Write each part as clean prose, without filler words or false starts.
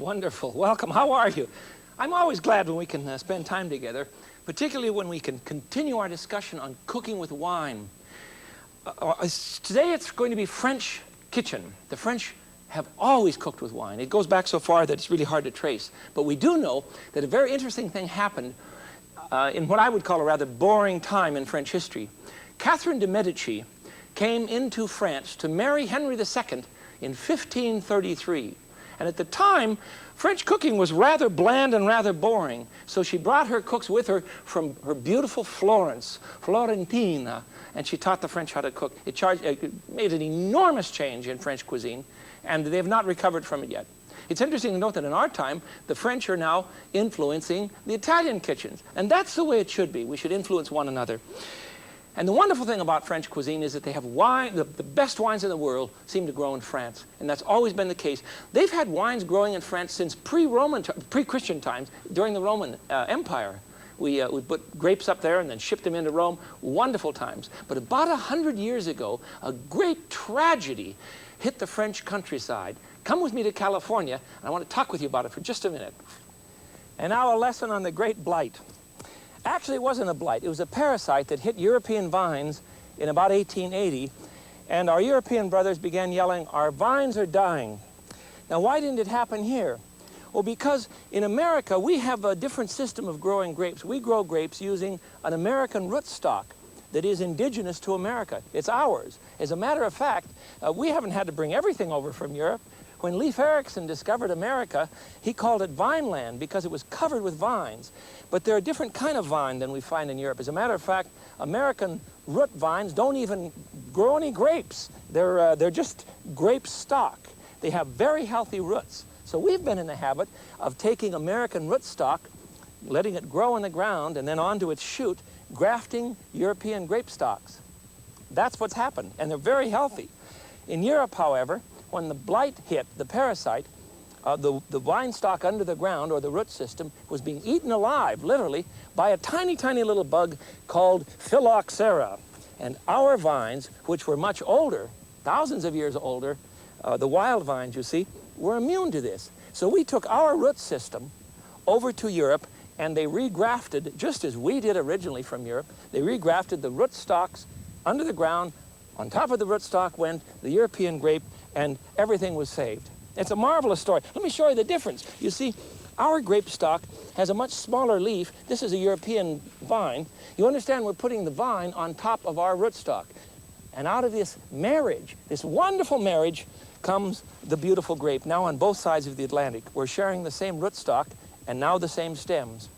Wonderful. Welcome. How are you? I'm always glad when we can spend time together, particularly when we can continue our discussion on cooking with wine. Today it's going to be French kitchen. The French have always cooked with wine. It goes back so far that it's really hard to trace. But we do know that a very interesting thing happened in what I would call a rather boring time in French history. Catherine de' Medici came into France to marry Henry II in 1533. And at the time, French cooking was rather bland and rather boring. So she brought her cooks with her from her beautiful Florence, Florentina, and she taught the French how to cook. It made an enormous change in French cuisine, and they have not recovered from it yet. It's interesting to note that in our time, the French are now influencing the Italian kitchens. And that's the way it should be. We should influence one another. And the wonderful thing about French cuisine is that they have wine, the best wines in the world seem to grow in France. And that's always been the case. They've had wines growing in France since pre-Christian times, during the Roman Empire. We put grapes up there and then shipped them into Rome. Wonderful times. But about 100 years ago, a great tragedy hit the French countryside. Come with me to California, and I want to talk with you about it for just a minute. And now a lesson on the Great Blight. Actually, it wasn't a blight. It was a parasite that hit European vines in about 1880, and our European brothers began yelling, "Our vines are dying." Now, why didn't it happen here? Well, because in America, we have a different system of growing grapes. We grow grapes using an American rootstock that is indigenous to America. It's ours. As a matter of fact, we haven't had to bring everything over from Europe. When Leif Erikson discovered America, he called it Vineland because it was covered with vines. But they're a different kind of vine than we find in Europe. As a matter of fact, American root vines don't even grow any grapes. They're just grape stock. They have very healthy roots. So we've been in the habit of taking American rootstock, letting it grow in the ground, and then onto its shoot, grafting European grape stalks. That's what's happened, and they're very healthy. In Europe, however, when the blight hit, the parasite, the vine stalk under the ground, or the root system, was being eaten alive, literally, by a tiny, tiny little bug called phylloxera. And our vines, which were much older, thousands of years older, the wild vines, you see, were immune to this. So we took our root system over to Europe, and they regrafted, just as we did originally from Europe, they regrafted the root stalks under the ground. On top of the rootstock went the European grape, and everything was saved. It's a marvelous story. Let me show you the difference. You see, our grape stock has a much smaller leaf. This is a European vine. You understand, we're putting the vine on top of our rootstock. And out of this marriage, this wonderful marriage, comes the beautiful grape. Now on both sides of the Atlantic, we're sharing the same rootstock and now the same stems.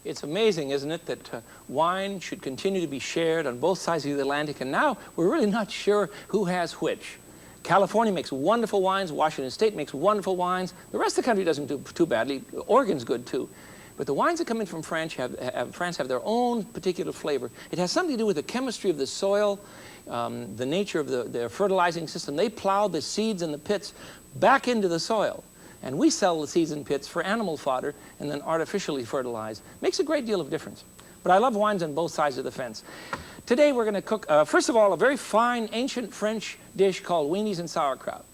It's amazing, isn't it, that wine should continue to be shared on both sides of the Atlantic, and now we're really not sure who has which. California makes wonderful wines, Washington State makes wonderful wines, the rest of the country doesn't do too badly, Oregon's good too. But the wines that come in from France have their own particular flavor. It has something to do with the chemistry of the soil, the nature of their fertilizing system. They plow the seeds and the pits back into the soil. And we sell the seeds and pits for animal fodder and then artificially fertilized. Makes a great deal of difference. But I love wines on both sides of the fence. Today we're going to cook, first of all, a very fine ancient French dish called weenies and sauerkraut.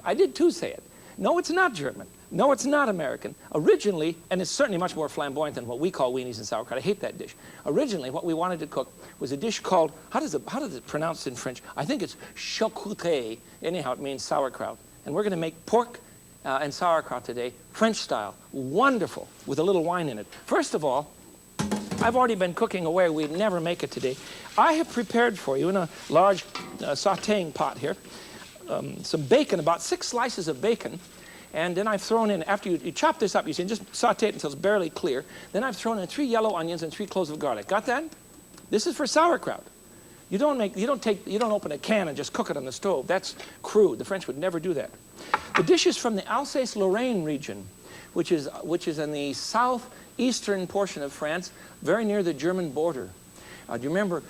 I did too say it. No, it's not German. No, it's not American. Originally, and it's certainly much more flamboyant than what we call weenies and sauerkraut. I hate that dish. Originally, what we wanted to cook was a dish called, how does it pronounce in French? I think it's choucroute. Anyhow, it means sauerkraut. And we're going to make pork and sauerkraut today, French style. Wonderful, with a little wine in it. First of all, I've already been cooking away. We'd never make it today. I have prepared for you in a large sauteing pot here some bacon, about 6 slices of bacon. And then I've thrown in, after you chop this up, you see, just saute it until it's barely clear. Then I've thrown in 3 yellow onions and 3 cloves of garlic. Got that? This is for sauerkraut. You don't open a can and just cook it on the stove. That's crude. The French would never do that. The dish is from the Alsace-Lorraine region, which is in the southeastern portion of France, very near the German border. Do you remember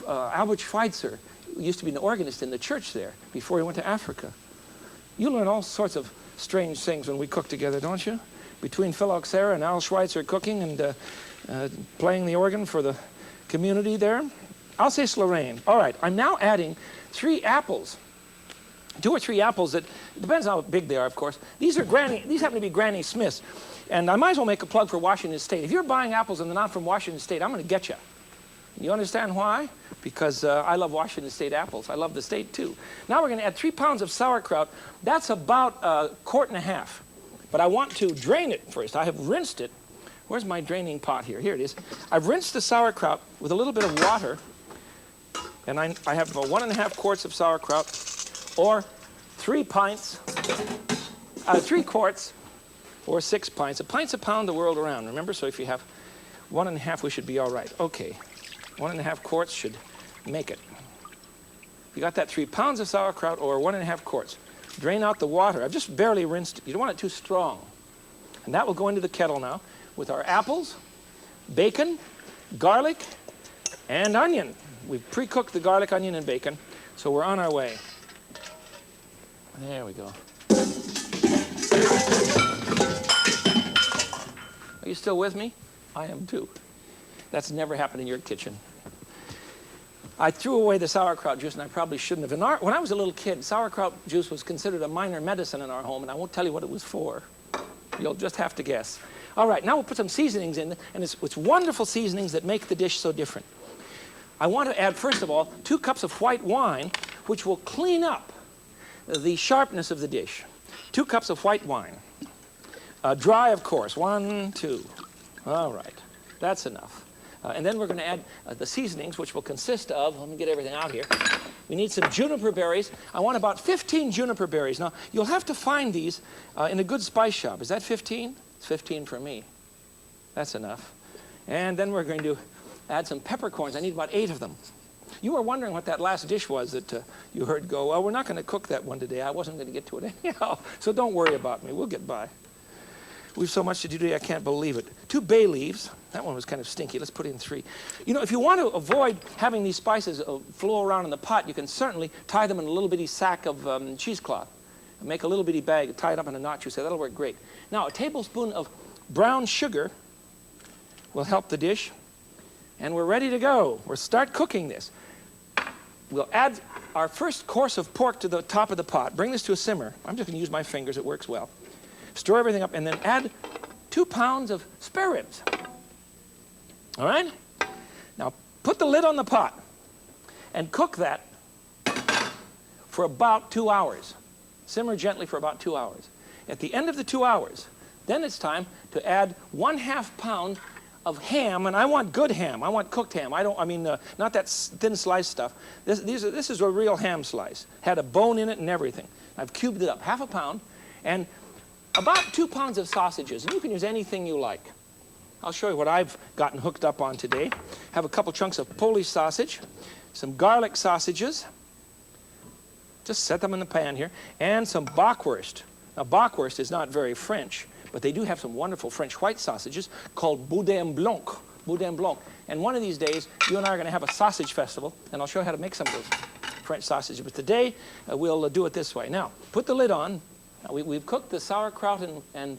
Albert Schweitzer used to be an organist in the church there before he went to Africa? You learn all sorts of strange things when we cook together, don't you? Between phylloxera and Al Schweitzer cooking and playing the organ for the community there. Alsace-Lorraine. All right, I'm now adding 3 apples 2 or 3 apples that, it depends how big they are, of course. These happen to be Granny Smiths. And I might as well make a plug for Washington State. If you're buying apples and they're not from Washington State, I'm going to get you. You understand why? Because I love Washington State apples. I love the state too. Now we're going to add 3 pounds of sauerkraut. That's about 1.5 quarts. But I want to drain it first. I have rinsed it. Where's my draining pot here? Here it is. I've rinsed the sauerkraut with a little bit of water. And I have 1.5 quarts of sauerkraut, or 3 pints, 3 quarts, or 6 pints. A pint's a pound the world around, remember? So if you have 1.5, we should be all right. Okay, 1.5 quarts should make it. You got that 3 pounds of sauerkraut, or 1.5 quarts. Drain out the water. I've just barely rinsed it. You don't want it too strong. And that will go into the kettle now with our apples, bacon, garlic, and onion. We've pre-cooked the garlic, onion, and bacon, so we're on our way. There we go. Are you still with me? I am too. That's never happened in your kitchen. I threw away the sauerkraut juice, and I probably shouldn't have. When I was a little kid, sauerkraut juice was considered a minor medicine in our home, and I won't tell you what it was for. You'll just have to guess. All right, now we'll put some seasonings in, and it's wonderful seasonings that make the dish so different. I want to add, first of all, 2 cups of white wine, which will clean up the sharpness of the dish. 2 cups of white wine. Dry, of course. 1, 2. All right, that's enough. And then we're going to add the seasonings, which will consist of, let me get everything out here. We need some juniper berries. I want about 15 juniper berries. Now, you'll have to find these in a good spice shop. Is that 15? It's 15 for me. That's enough. And then we're going to add some peppercorns. I need about 8 of them. You were wondering what that last dish was that you heard go, well, we're not going to cook that one today. I wasn't going to get to it anyhow. So don't worry about me. We'll get by. We have so much to do today, I can't believe it. 2 bay leaves. That one was kind of stinky. Let's put in 3. You know, if you want to avoid having these spices flow around in the pot, you can certainly tie them in a little bitty sack of cheesecloth. Make a little bitty bag, tie it up in a knot, you say. That'll work great. Now, a tablespoon of brown sugar will help the dish. And we're ready to go. We'll start cooking this. We'll add our first course of pork to the top of the pot. Bring this to a simmer. I'm just going to use my fingers. It works well. Stir everything up, and then add 2 pounds of spare ribs. All right? Now, put the lid on the pot and cook that for about 2 hours. Simmer gently for about 2 hours. At the end of the 2 hours, then it's time to add 1/2 pound of ham, and I want good ham. I want cooked ham. Not that thin sliced stuff. This is a real ham slice. Had a bone in it and everything. I've cubed it up, 1/2 pound, and about 2 pounds of sausages, and you can use anything you like. I'll show you what I've gotten hooked up on today. Have a couple chunks of Polish sausage, some garlic sausages. Just set them in the pan here, and some bockwurst. Now, bockwurst is not very French, but they do have some wonderful French white sausages called boudin blanc. Boudin blanc. And one of these days, you and I are going to have a sausage festival, and I'll show you how to make some of those French sausages. But today, we'll do it this way. Now, put the lid on. Now, we've cooked the sauerkraut and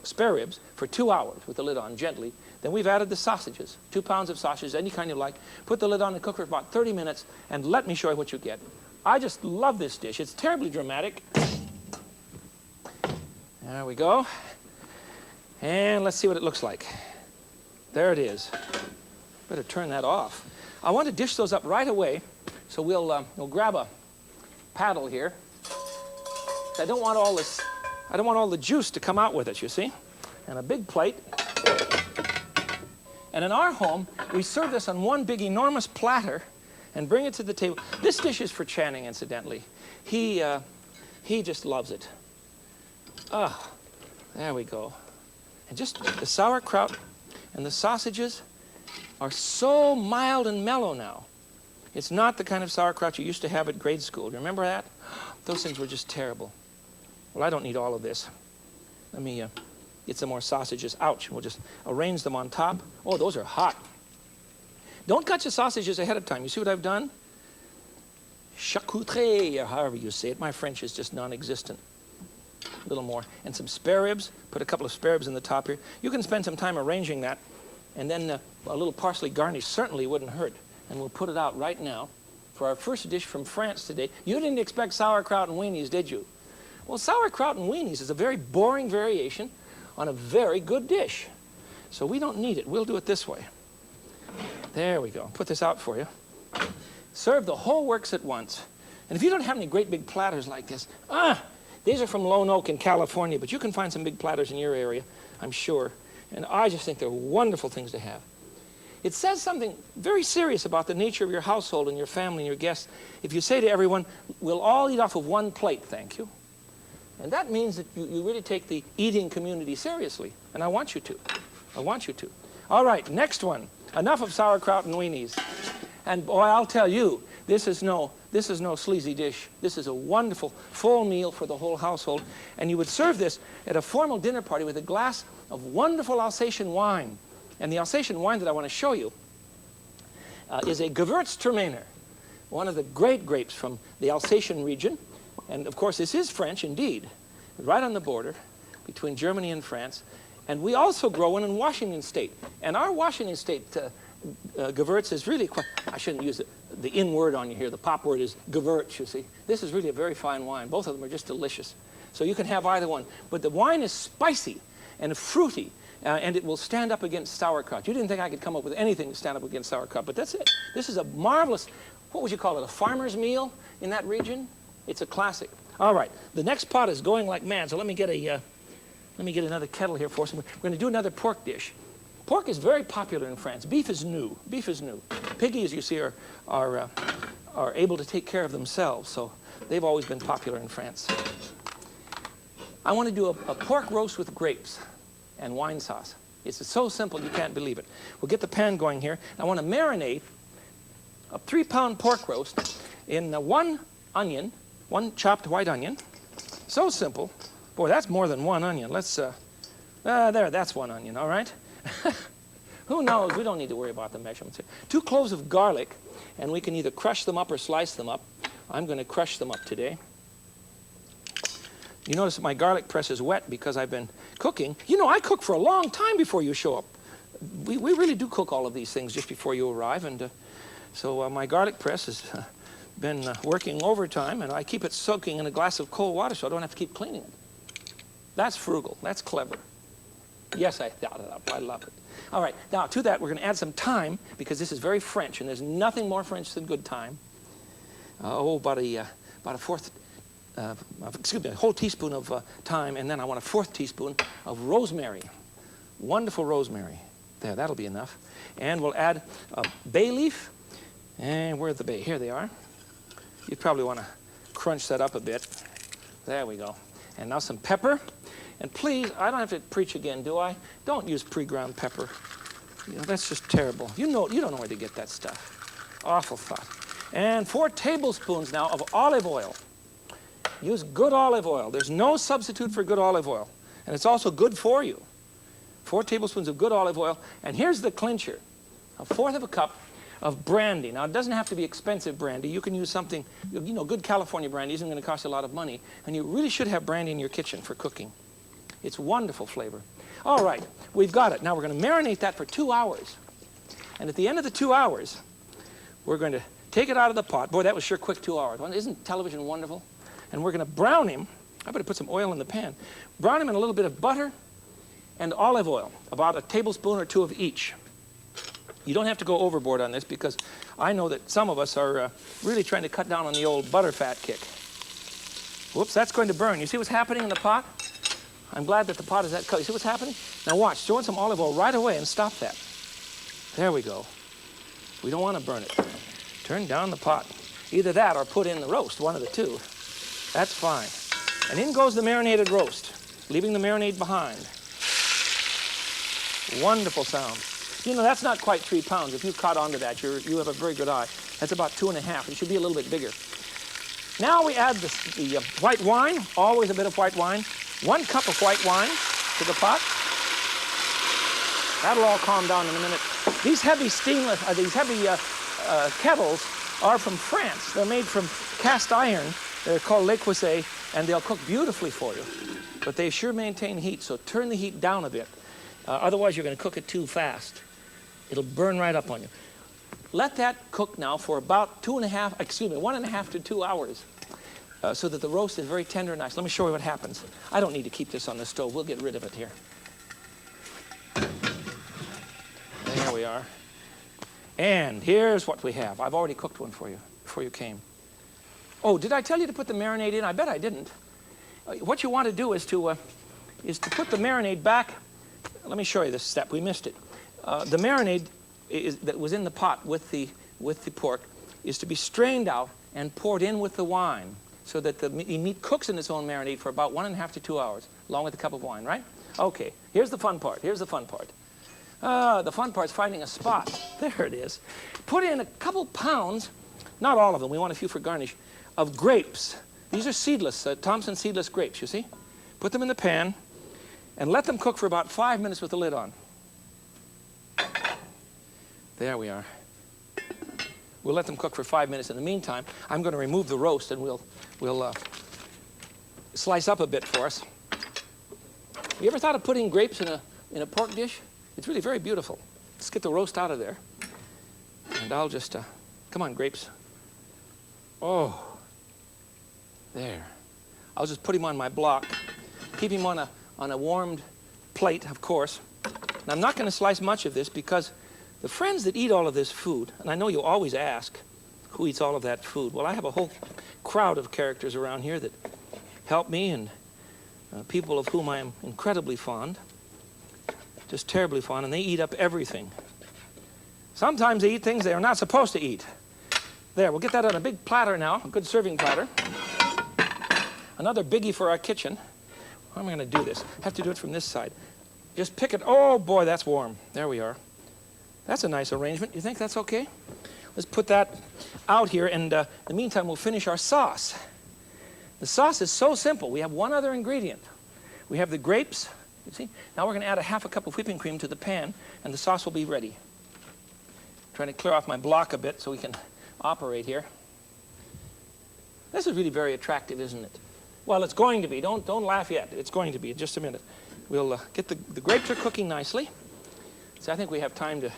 spare ribs for 2 hours with the lid on gently. Then we've added the sausages, 2 pounds of sausages, any kind you like. Put the lid on and cook for about 30 minutes, and let me show you what you get. I just love this dish. It's terribly dramatic. There we go. And let's see what it looks like. There it is. Better turn that off. I want to dish those up right away, so we'll grab a paddle here. I don't want all this. I don't want all the juice to come out with it, you see. And a big plate. And in our home, we serve this on one big, enormous platter and bring it to the table. This dish is for Channing, incidentally. He just loves it. Ah, there we go. And just the sauerkraut and the sausages are so mild and mellow now. It's not the kind of sauerkraut you used to have at grade school. Do you remember that? Those things were just terrible. Well, I don't need all of this. Let me get some more sausages. Ouch. We'll just arrange them on top. Oh, those are hot. Don't cut your sausages ahead of time. You see what I've done? Charcuterie, or however you say it. My French is just non-existent. A little more. And some spare ribs. Put a couple of spare ribs in the top here. You can spend some time arranging that. And then a little parsley garnish certainly wouldn't hurt. And we'll put it out right now. for our first dish from France today. You didn't expect sauerkraut and weenies, did you? Well, sauerkraut and weenies is a very boring variation on a very good dish. So we don't need it. We'll do it this way. There we go. Put this out for you. Serve the whole works at once. And if you don't have any great big platters like this, these are from Lone Oak in California, but you can find some big platters in your area, I'm sure. And I just think they're wonderful things to have. It says something very serious about the nature of your household and your family and your guests if you say to everyone, we'll all eat off of one plate, thank you. And that means that you really take the eating community seriously. And I want you to. I want you to. All right, next one. Enough of sauerkraut and weenies. And boy, I'll tell you, this is no sleazy dish. This is a wonderful full meal for the whole household. And you would serve this at a formal dinner party with a glass of wonderful Alsatian wine. And the Alsatian wine that I want to show you is a Gewürztraminer, one of the great grapes from the Alsatian region. And of course, this is French indeed, right on the border between Germany and France. And we also grow one in Washington State. And our Washington State Gewürz is really quite, I shouldn't use the in word on you here. The pop word is Gewürz, you see. This is really a very fine wine. Both of them are just delicious. So you can have either one. But the wine is spicy and fruity, and it will stand up against sauerkraut. You didn't think I could come up with anything to stand up against sauerkraut, but that's it. This is a marvelous, what would you call it, a farmer's meal in that region? It's a classic. All right, the next pot is going like mad, so let me get another kettle here for us. We're going to do another pork dish. Pork is very popular in France. Beef is new. Beef is new. Piggies, you see, are able to take care of themselves, so they've always been popular in France. I want to do a pork roast with grapes and wine sauce. It's so simple you can't believe it. We'll get the pan going here. I want to marinate a 3-pound pork roast in one onion, one chopped white onion. So simple. Boy, that's more than one onion. Let's, there, that's one onion, all right? Who knows? We don't need to worry about the measurements here. 2 cloves of garlic, and we can either crush them up or slice them up. I'm going to crush them up today. You notice that my garlic press is wet because I've been cooking. You know, I cook for a long time before you show up. We really do cook all of these things just before you arrive, and so my garlic press has been working overtime, and I keep it soaking in a glass of cold water so I don't have to keep cleaning it. That's frugal. That's clever. Yes, I thought it up. I love it. All right, now to that we're going to add some thyme because this is very French, and there's nothing more French than good thyme. About a whole teaspoon of thyme, and then I want a 1/4 teaspoon of rosemary. Wonderful rosemary. There, that'll be enough. And we'll add a bay leaf. And where's the bay? Here they are. You probably want to crunch that up a bit. There we go. And now some pepper. And please, I don't have to preach again, do I? Don't use pre-ground pepper. You know, that's just terrible. You don't know where to get that stuff. Awful thought. And 4 tablespoons now of olive oil. Use good olive oil. There's no substitute for good olive oil. And it's also good for you. 4 tablespoons of good olive oil. And here's the clincher. 1/4 cup of brandy. Now, it doesn't have to be expensive brandy. You can use something, you know, good California brandy isn't going to cost you a lot of money. And you really should have brandy in your kitchen for cooking. It's wonderful flavor. All right, we've got it. Now we're going to marinate that for 2 hours. And at the end of the 2 hours, we're going to take it out of the pot. Boy, that was sure quick 2 hours. Isn't television wonderful? And we're going to brown him. I better put some oil in the pan. Brown him in a little bit of butter and olive oil, about a tablespoon or 2 of each. You don't have to go overboard on this because I know that some of us are really trying to cut down on the old butter fat kick. Whoops, that's going to burn. You see what's happening in the pot? I'm glad that the pot is that color. You see what's happening? Now watch, throw in some olive oil right away and stop that. There we go. We don't want to burn it. Turn down the pot. Either that or put in the roast, one of the two. That's fine. And in goes the marinated roast, leaving the marinade behind. Wonderful sound. You know, that's not quite 3 pounds. If you caught onto that, you have a very good eye. That's about 2.5. It should be a little bit bigger. Now we add the white wine, always a bit of white wine. 1 cup of white wine to the pot. That'll all calm down in a minute. These heavy kettles are from France. They're made from cast iron. They're called Le Cuisset, and they'll cook beautifully for you. But they sure maintain heat, so turn the heat down a bit. Otherwise, you're going to cook it too fast. It'll burn right up on you. Let that cook now for about 1.5 to 2 hours so that the roast is very tender and nice. Let me show you what happens. I don't need to keep this on the stove. We'll get rid of it here. There we are. And here's what we have. I've already cooked one for you before you came. Oh, did I tell you to put the marinade in? I bet I didn't. What you want to do is to put the marinade back. Let me show you this step. We missed it. The marinade that was in the pot with the pork is to be strained out and poured in with the wine so that the meat cooks in its own marinade for about 1.5 to 2 hours, along with a cup of wine, right? Okay, here's the fun part. Here's the fun part. The fun part's finding a spot. There it is. Put in a couple pounds, not all of them, we want a few for garnish, of grapes. These are seedless, Thompson seedless grapes, you see? Put them in the pan and let them cook for about 5 minutes with the lid on. There we are. We'll let them cook for 5 minutes. In the meantime, I'm going to remove the roast and we'll slice up a bit for us. You ever thought of putting grapes in a pork dish? It's really very beautiful. Let's get the roast out of there. And I'll just, come on, grapes. Oh, there. I'll just put him on my block. Keep him on a warmed plate, of course. And I'm not going to slice much of this because the friends that eat all of this food, and I know you always ask, who eats all of that food? Well, I have a whole crowd of characters around here that help me and people of whom I am incredibly fond, just terribly fond, and they eat up everything. Sometimes they eat things they are not supposed to eat. There, we'll get that on a big platter now, a good serving platter. Another biggie for our kitchen. How am I going to do this? I have to do it from this side. Just pick it. Oh, boy, that's warm. There we are. That's a nice arrangement. You think that's okay? Let's put that out here, and in the meantime, we'll finish our sauce. The sauce is so simple. We have one other ingredient. We have the grapes. You see? Now we're going to add a 1/2 cup of whipping cream to the pan, and the sauce will be ready. Trying to clear off my block a bit so we can operate here. This is really very attractive, isn't it? Well, it's going to be. Don't laugh yet. It's going to be in just a minute. We'll get the grapes are cooking nicely. So I think we have time to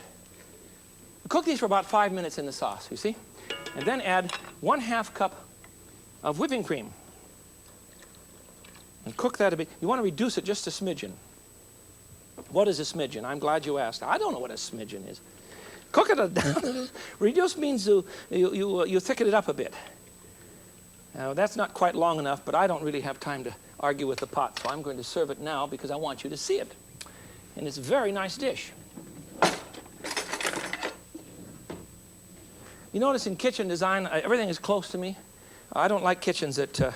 cook these for about 5 minutes in the sauce, you see? And then add 1/2 cup of whipping cream. And cook that a bit. You want to reduce it just a smidgen. What is a smidgen? I'm glad you asked. I don't know what a smidgen is. Cook it down. Reduce means you thicken it up a bit. Now, that's not quite long enough, but I don't really have time to argue with the pot, so I'm going to serve it now because I want you to see it. And it's a very nice dish. You notice in kitchen design, everything is close to me. I don't like kitchens that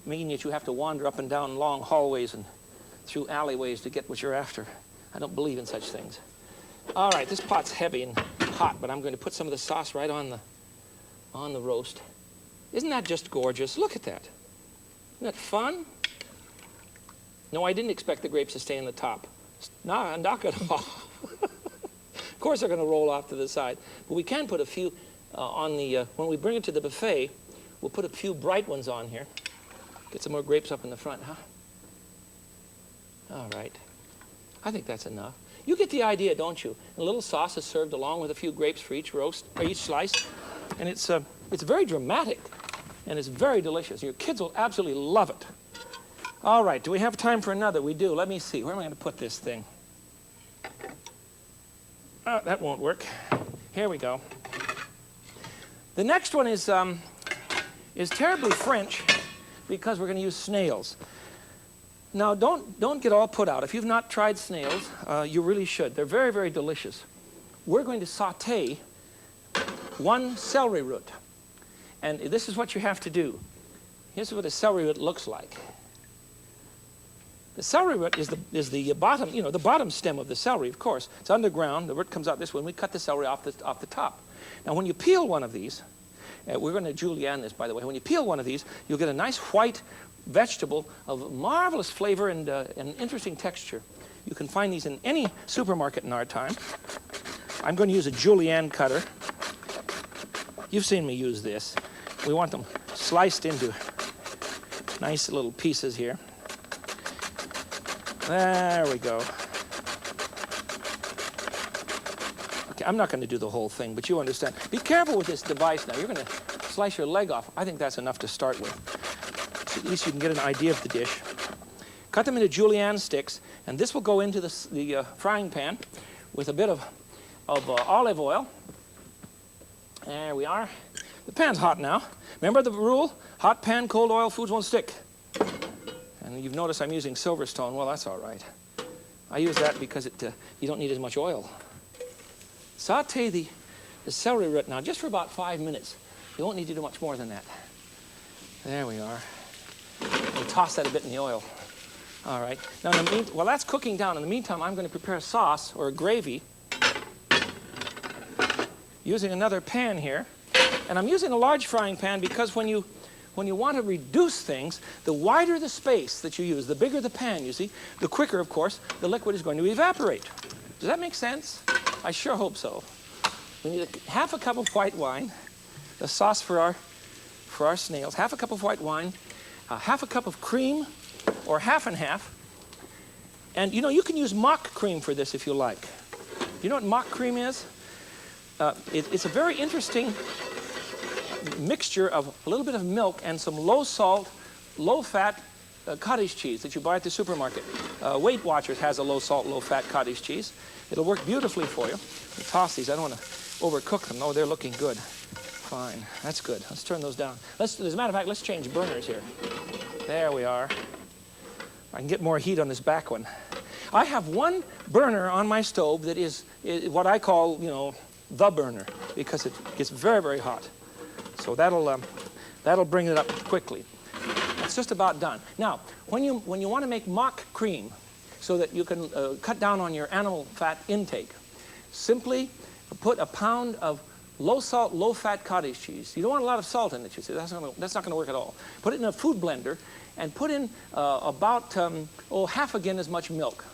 mean that you have to wander up and down long hallways and through alleyways to get what you're after. I don't believe in such things. All right, this pot's heavy and hot, but I'm going to put some of the sauce right on the roast. Isn't that just gorgeous? Look at that. Isn't that fun? No, I didn't expect the grapes to stay in the top. No, knock it off. Of course they're going to roll off to the side. But we can put a few on the, when we bring it to the buffet, we'll put a few bright ones on here. Get some more grapes up in the front, huh? All right. I think that's enough. You get the idea, don't you? And a little sauce is served along with a few grapes for each roast, or each slice. And it's very dramatic, and it's very delicious. Your kids will absolutely love it. All right, do we have time for another? We do. Let me see. Where am I going to put this thing? Oh, that won't work. Here we go. The next one is terribly French because we're going to use snails. Now, don't get all put out. If you've not tried snails, you really should. They're very, very delicious. We're going to saute 1 celery root. And this is what you have to do. Here's what a celery root looks like. The celery root is the bottom, you know, the bottom stem of the celery, of course. It's underground. The root comes out this way, and we cut the celery off the top. Now, when you peel one of these, we're going to julienne this, by the way. When you peel one of these, you'll get a nice white vegetable of marvelous flavor and interesting texture. You can find these in any supermarket in our time. I'm going to use a julienne cutter. You've seen me use this. We want them sliced into nice little pieces here. There we go. Okay, I'm not going to do the whole thing, but you understand. Be careful with this device now. You're going to slice your leg off. I think that's enough to start with. So at least you can get an idea of the dish. Cut them into julienne sticks, and this will go into the frying pan with a bit of olive oil. There we are. The pan's hot now. Remember the rule? Hot pan, cold oil, foods won't stick. And you've noticed I'm using Silverstone. Well, that's all right. I use that because you don't need as much oil. Saute the celery root now just for about 5 minutes. You won't need to do much more than that. There we are. And toss that a bit in the oil. All right. Now, while that's cooking down, in the meantime, I'm going to prepare a sauce or a gravy using another pan here. And I'm using a large frying pan because when you want to reduce things, the wider the space that you use, the bigger the pan, you see, the quicker, of course, the liquid is going to evaporate. Does that make sense? I sure hope so. We need half a cup of white wine, the sauce for our snails, half a cup of white wine, half a cup of cream, or half and half. And you know, you can use mock cream for this if you like. You know what mock cream is? It's a very interesting mixture of a little bit of milk and some low-salt, low-fat cottage cheese that you buy at the supermarket. Weight Watchers has a low-salt, low-fat cottage cheese. It'll work beautifully for you. Toss these. I don't want to overcook them. Oh, they're looking good. Fine. That's good. Let's turn those down. As a matter of fact, let's change burners here. There we are. I can get more heat on this back one. I have one burner on my stove that is what I call, you know, the burner, because it gets very, very hot. So that'll bring it up quickly. It's just about done. Now, when you want to make mock cream so that you can cut down on your animal fat intake, simply put a pound of low-salt, low-fat cottage cheese. You don't want a lot of salt in it, you see. That's not going to work at all. Put it in a food blender and put in about half again as much milk.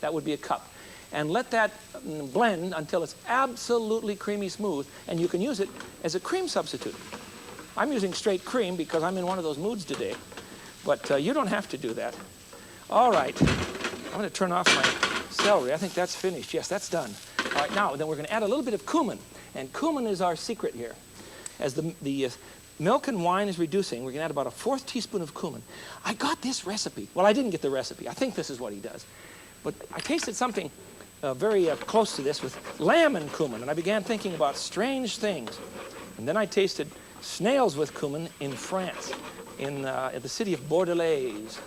That would be a cup. And let that blend until it's absolutely creamy smooth, and you can use it as a cream substitute. I'm using straight cream because I'm in one of those moods today, but you don't have to do that. All right, I'm going to turn off my celery. I think that's finished. Yes, that's done. All right, now then we're going to add a little bit of cumin, and cumin is our secret here. As the milk and wine is reducing, we're going to add about a 1/4 teaspoon of cumin. I got this recipe. Well, I didn't get the recipe. I think this is what he does. But I tasted something very close to this with lamb and cumin, and I began thinking about strange things. And then I tasted snails with cumin in France, at the city of Bordelais.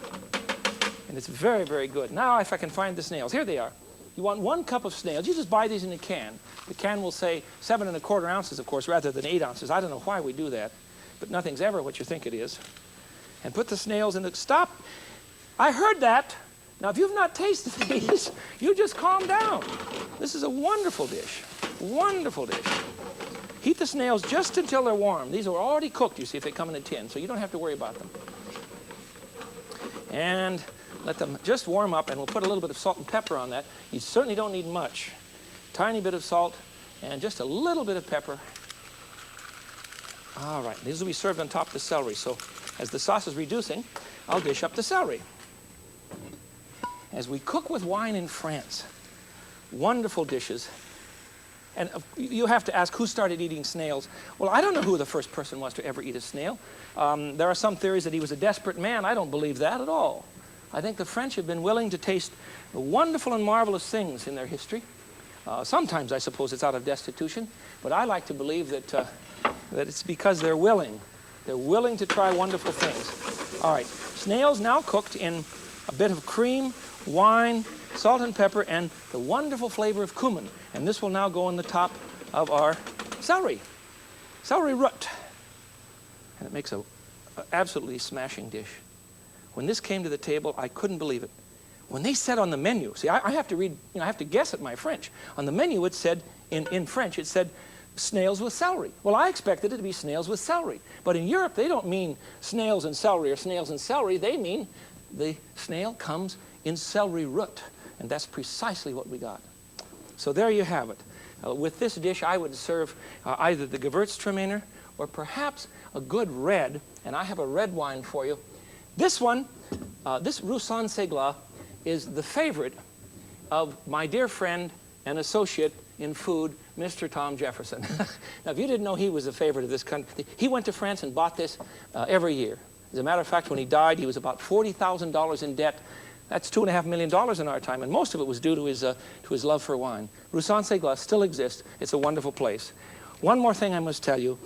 And it's very, very good. Now, if I can find the snails, here they are. You want 1 cup of snails. You just buy these in a can. The can will say 7 1/4 ounces, of course, rather than 8 ounces. I don't know why we do that, but nothing's ever what you think it is. And put the snails in the... Stop! I heard that. Now, if you've not tasted these, you just calm down. This is a wonderful dish. Wonderful dish. Heat the snails just until they're warm. These are already cooked, you see, if they come in a tin, so you don't have to worry about them. And let them just warm up, and we'll put a little bit of salt and pepper on that. You certainly don't need much. Tiny bit of salt and just a little bit of pepper. All right, these will be served on top of the celery. So as the sauce is reducing, I'll dish up the celery. As we cook with wine in France, wonderful dishes. And you have to ask, who started eating snails? Well, I don't know who the first person was to ever eat a snail. There are some theories that he was a desperate man. I don't believe that at all. I think the French have been willing to taste wonderful and marvelous things in their history. Sometimes, I suppose, it's out of destitution, but I like to believe that it's because they're willing. They're willing to try wonderful things. All right, snails now cooked in a bit of cream, wine, salt and pepper, and the wonderful flavor of cumin. And this will now go on the top of our celery root. And it makes an absolutely smashing dish. When this came to the table, I couldn't believe it. When they said on the menu, see, I have to read, I have to guess at my French. On the menu, it said, in French, it said snails with celery. Well, I expected it to be snails with celery. But in Europe, they don't mean snails and celery or snails and celery. They mean the snail comes in celery root, and that's precisely what we got. So there you have it. With this dish, I would serve either the Gewürztraminer or perhaps a good red, and I have a red wine for you. This one, this Roussan Segla, is the favorite of my dear friend and associate, in food, Mr. Tom Jefferson. Now, if you didn't know he was a favorite of this country, he went to France and bought this every year. As a matter of fact, when he died, he was about $40,000 in debt. That's $2.5 million in our time, and most of it was due to his love for wine. Roussan-Seglas still exists. It's a wonderful place. One more thing I must tell you.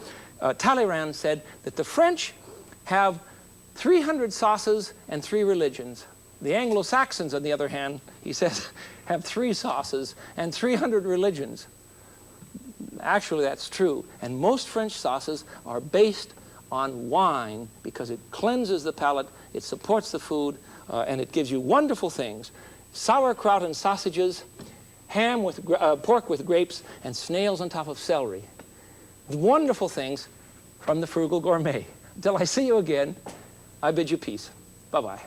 Talleyrand said that the French have 300 sauces and 3 religions. The Anglo-Saxons, on the other hand, he says, have 3 sauces and 300 religions. Actually, that's true. And most French sauces are based on wine because it cleanses the palate, it supports the food, and it gives you wonderful things. Sauerkraut and sausages, ham with pork with grapes, and snails on top of celery. Wonderful things from the Frugal Gourmet. Until I see you again, I bid you peace. Bye-bye.